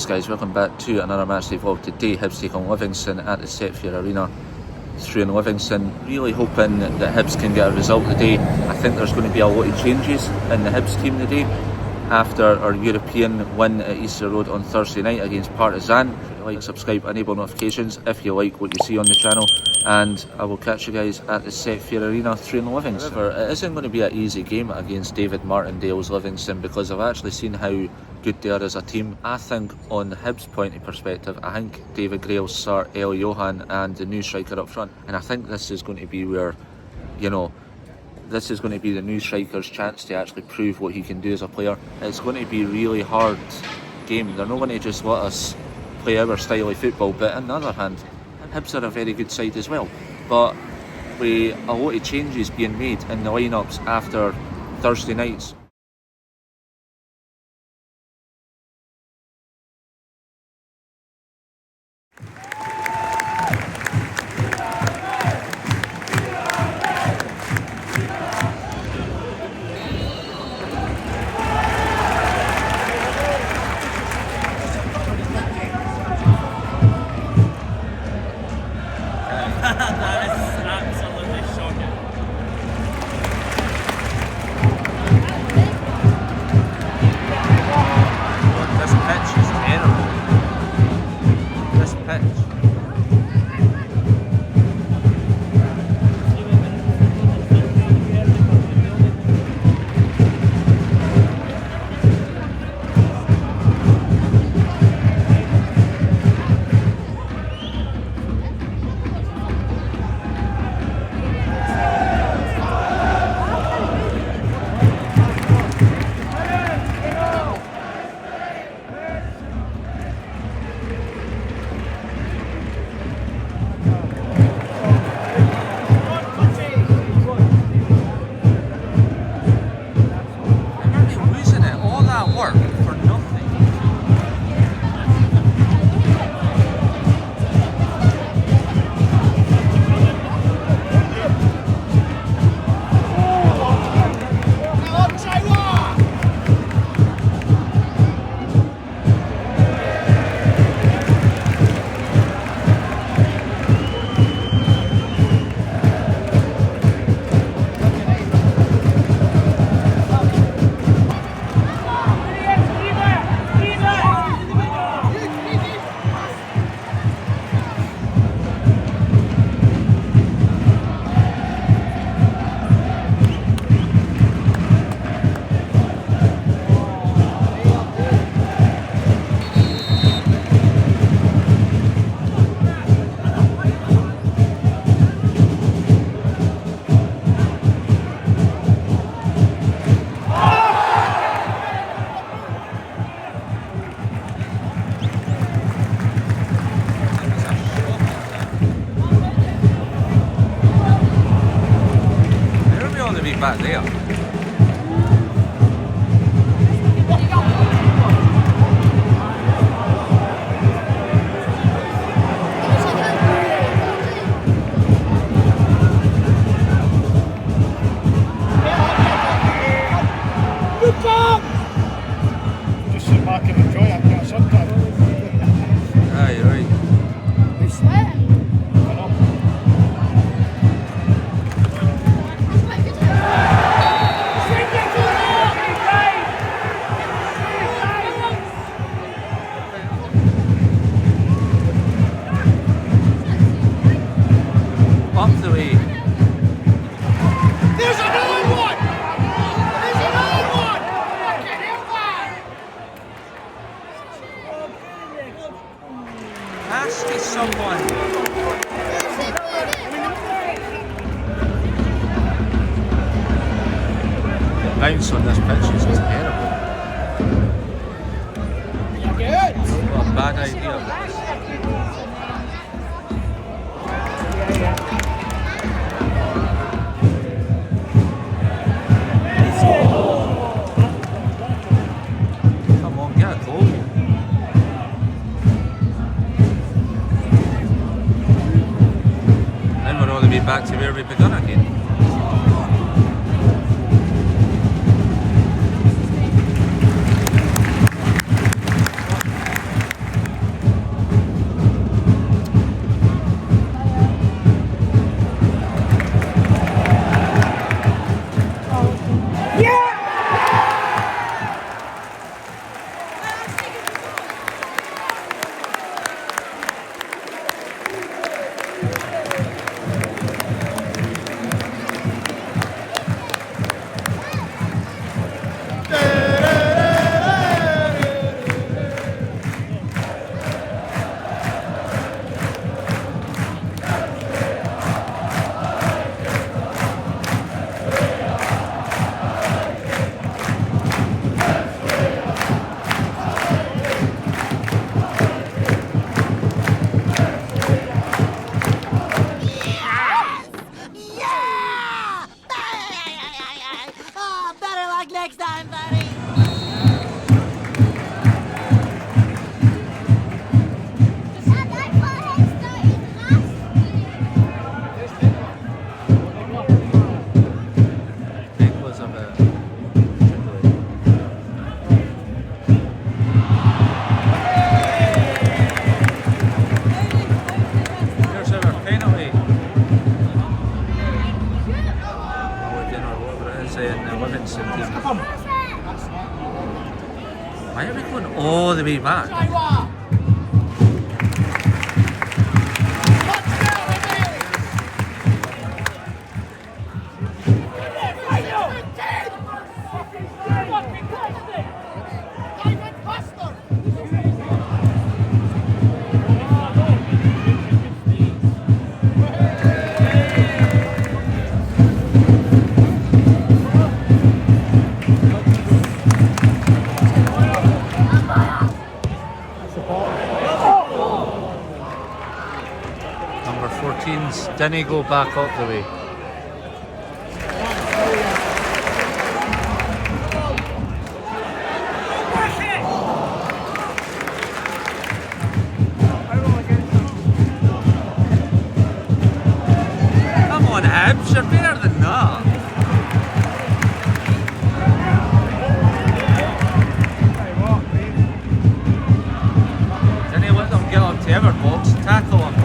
Hibs guys, welcome back to another matchday vlog. Today Hibs take on Livingston at the Setfair Arena through in Livingston. Really hoping that Hibs can get a result today. I think there's going to be a lot of changes in the Hibs team today after our European win at Easter Road on Thursday night against Partizan. If you like, subscribe, enable notifications if you like what you see on the channel, and I will catch you guys at the Setfair Arena through in Livingston. However, it isn't going to be an easy game against David Martindale's Livingston because I've actually seen how good they are as a team. I think on the Hibs point of perspective, I think David Gray will start El Johan and the new striker up front, and I think this is going to be where, you know, this is going to be the new striker's chance to actually prove what he can do as a player. It's going to be a really hard game. They're not going to just let us play our style of football, but on the other hand, Hibs are a very good side as well. But with a lot of changes being made in the lineups after Thursday nights. Back there. Just sit back and enjoy it. Get a suntan. Aye, right. You're sweating. I know. Up the way. There's another one! There's another one! Fucking hell, man! Pass to someone. The bounce on this pitch is terrible. What a bad idea. Come on, get a goal. Then we're all to be back to where we begun again. way back. Number 14's didn't go back up the way. Come on, Hibs, you're better than that. Didn't let them get up to our box and tackle him.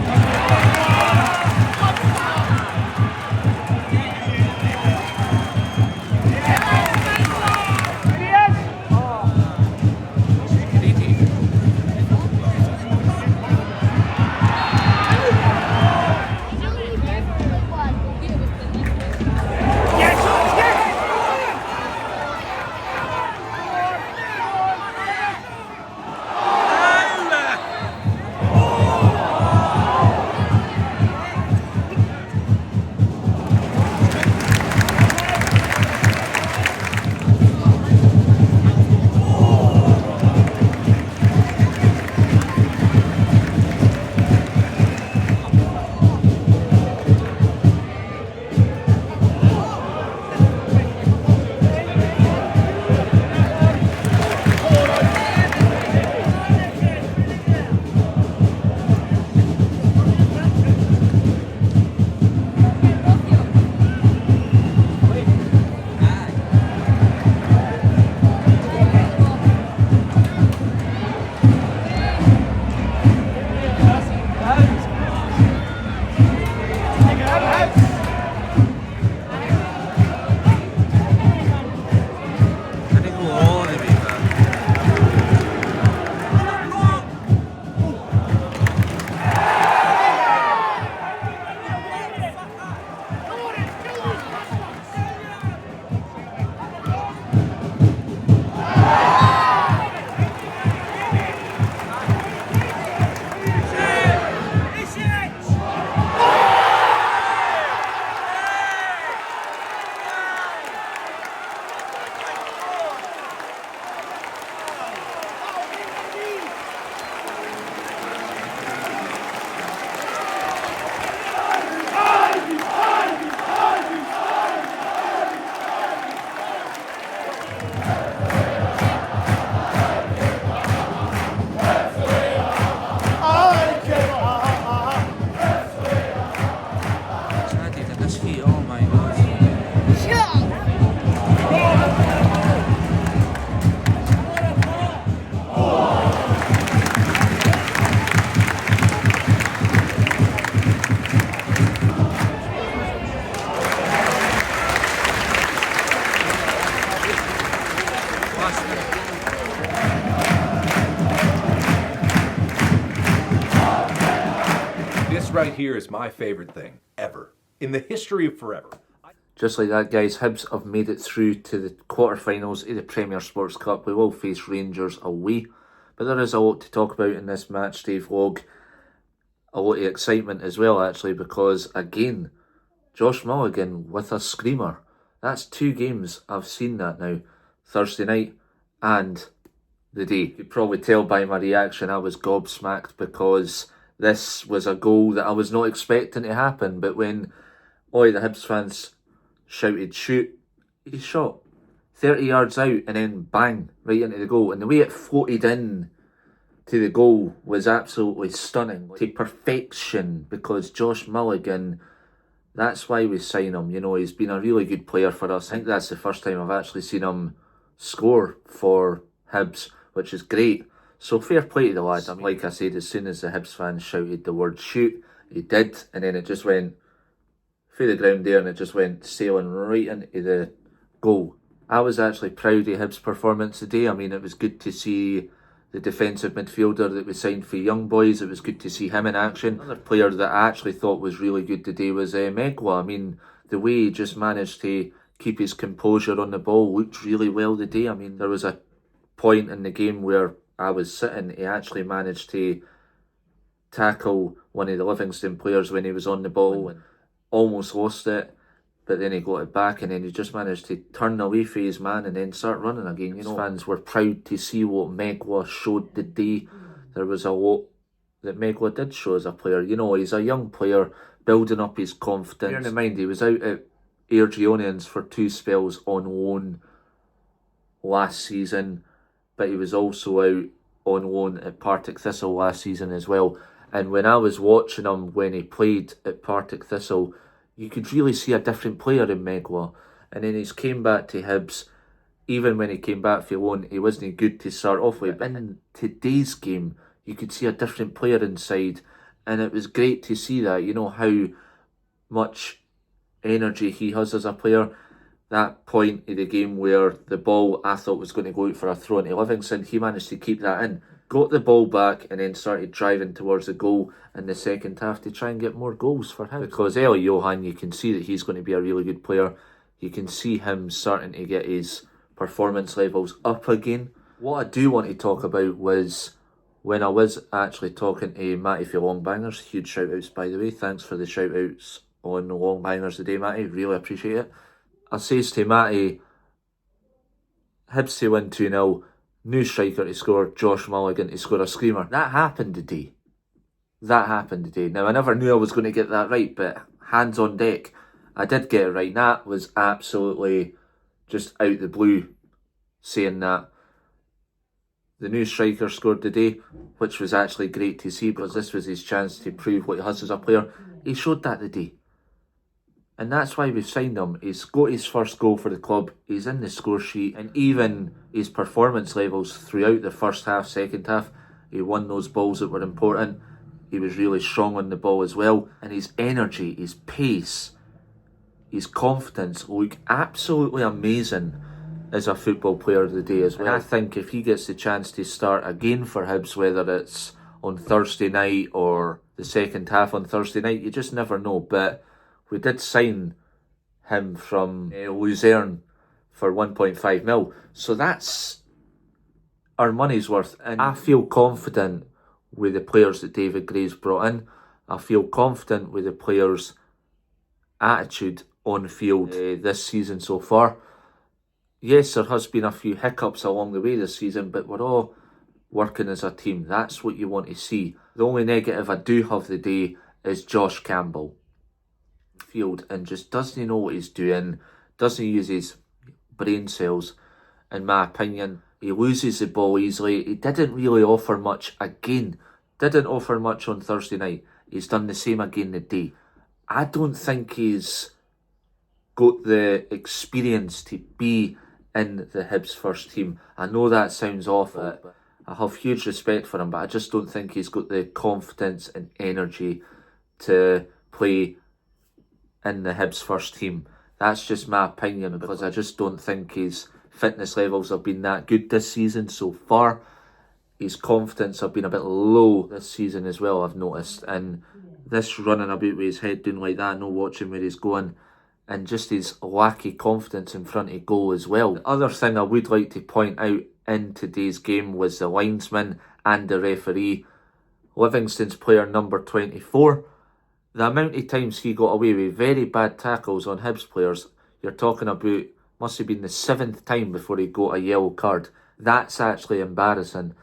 Right here is my favorite thing ever in the history of forever. Just like that, guys, Hibs have made it through to the quarterfinals of the Premier Sports Cup. We will face Rangers away, but there is a lot to talk about in this match day vlog. A lot of excitement as well, actually, because again, Josh Mulligan with a screamer. That's 2 games I've seen that now. Thursday night and the day. You could probably tell by my reaction I was gobsmacked because this was a goal that I was not expecting to happen, but when the Hibs fans shouted shoot, he shot 30 yards out and then bang, right into the goal. And the way it floated in to the goal was absolutely stunning. To perfection, because Josh Mulligan, that's why we sign him. You know, he's been a really good player for us. I think that's the first time I've actually seen him score for Hibs, which is great. So fair play to the lad. I mean, like I said, as soon as the Hibs fans shouted the word shoot, he did, and then it just went through the ground there and it just went sailing right into the goal. I was actually proud of Hibs' performance today. I mean, it was good to see the defensive midfielder that we signed for Young Boys. It was good to see him in action. Another player that I actually thought was really good today was Megwa. I mean, the way he just managed to keep his composure on the ball looked really well today. I mean, there was a point in the game where I was sitting, he actually managed to tackle one of the Livingston players when he was on the ball and almost lost it, but then he got it back, and then he just managed to turn away from his man and then start running again. You know, fans were proud to see what Megwa showed today. There was a lot that Megwa did show as a player. You know, he's a young player building up his confidence. Bearing in mind, he was out at Airgeonians for 2 spells on loan last season, but he was also out on loan at Partick Thistle last season as well. And when I was watching him when he played at Partick Thistle, you could really see a different player in Megwa. And then he's came back to Hibs. Even when he came back for loan, he wasn't good to start off with. But in today's game, you could see a different player inside. And it was great to see that, you know, how much energy he has as a player. That point of the game where the ball I thought was going to go out for a throw into Livingston, he managed to keep that in. Got the ball back and then started driving towards the goal in the second half to try and get more goals for him. Because Eli Johan, you can see that he's going to be a really good player. You can see him starting to get his performance levels up again. What I do want to talk about was when I was actually talking to Matty for Long Bangers. Huge shout outs, by the way. Thanks for the shout outs on the Long Bangers today, Matty. Really appreciate it. I says to Matty, Hibs to win 2-0. New striker to score, Josh Mulligan to score a screamer. That happened today. Now, I never knew I was going to get that right, but hands on deck, I did get it right. That was absolutely just out the blue saying that. The new striker scored today, which was actually great to see because this was his chance to prove what he has as a player. He showed that today. And that's why we've signed him. He's got his first goal for the club. He's in the score sheet. And even his performance levels throughout the first half, second half, he won those balls that were important. He was really strong on the ball as well. And his energy, his pace, his confidence look absolutely amazing as a football player of the day as well. And I think if he gets the chance to start again for Hibs, whether it's on Thursday night or the second half on Thursday night, you just never know. But we did sign him from Luzerne for 1.5 mil. So that's our money's worth. And I feel confident with the players that David Gray's brought in. I feel confident with the players' attitude on field this season so far. Yes, there has been a few hiccups along the way this season, but we're all working as a team. That's what you want to see. The only negative I do have today is Josh Campbell. Field and just doesn't know what he's doing, doesn't use his brain cells, in my opinion. He loses the ball easily. He didn't really offer much again. Didn't offer much on Thursday night. He's done the same again today. I don't think he's got the experience to be in the Hibs first team. I know that sounds awful, but I have huge respect for him, but I just don't think he's got the confidence and energy to play in the Hibs first team. That's just my opinion, because I just don't think his fitness levels have been that good this season so far. His confidence have been a bit low this season as well, I've noticed. And this running about with his head doing like that, no watching where he's going, and just his lack of confidence in front of goal as well. The other thing I would like to point out in today's game was the linesman and the referee. Livingston's player number 24, the amount of times he got away with very bad tackles on Hibs players, you're talking about, must have been the 7th time before he got a yellow card. That's actually embarrassing.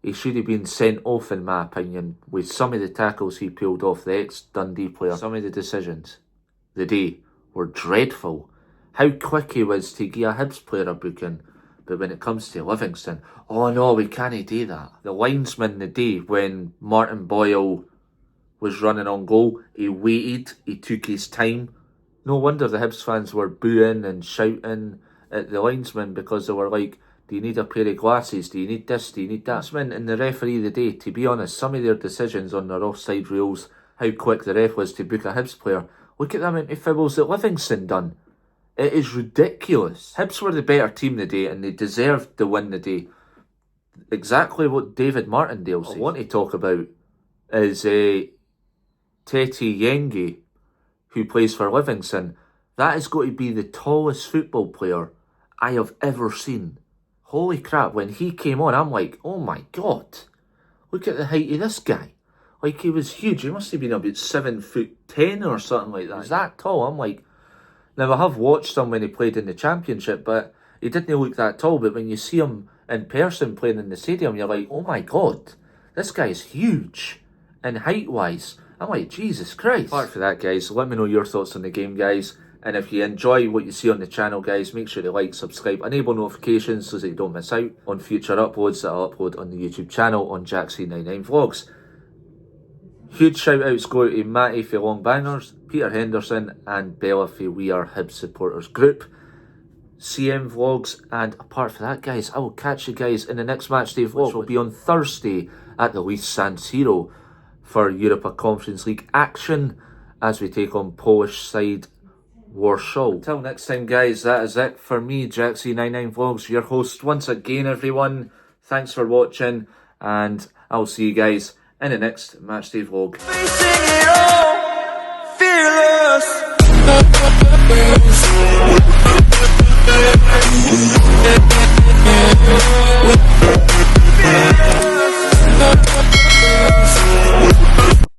He should have been sent off, in my opinion, with some of the tackles he pulled off the ex-Dundee player. Some of the decisions the day were dreadful. How quick he was to give a Hibs player a booking. But when it comes to Livingston, oh no, we can't do that. The linesman the day when Martin Boyle was running on goal, he waited, he took his time. No wonder the Hibs fans were booing and shouting at the linesman, because they were like, do you need a pair of glasses? Do you need this? Do you need that? And the referee of the day, to be honest, some of their decisions on their offside rules, how quick the ref was to book a Hibs player. Look at the amount of fouls that Livingston done. It is ridiculous. Hibs were the better team today and they deserved the win today. exactly what David Martindale said. What I want to talk about is Tete Yengi, who plays for Livingston. That is going to be the tallest football player I have ever seen. Holy crap, when he came on, I'm like, oh my God, look at the height of this guy. Like, he was huge. He must have been about 7'10" or something like that. He's that tall. I'm like, now I have watched him when he played in the Championship, but he didn't look that tall. But when you see him in person playing in the stadium, you're like, oh my God, this guy's huge. And height-wise, I'm like, Jesus Christ. Apart from that, guys, let me know your thoughts on the game, guys. And if you enjoy what you see on the channel, guys, make sure to like, subscribe, enable notifications so that you don't miss out on future uploads that I'll upload on the YouTube channel on JackC99 Vlogs. Huge shout-outs go to Matty for Long Bangers, Peter Henderson and Bella for We Are Hibs Supporters Group, CM Vlogs, and apart from that, guys, I will catch you guys in the next matchday vlog, which will be on Thursday at the Leeds San Siro for Europa Conference League action as we take on Polish side Warsaw. Until next time, guys, that is it for me, JackC99 Vlogs, your host once again, everyone. Thanks for watching, and I'll see you guys in the next matchday vlog.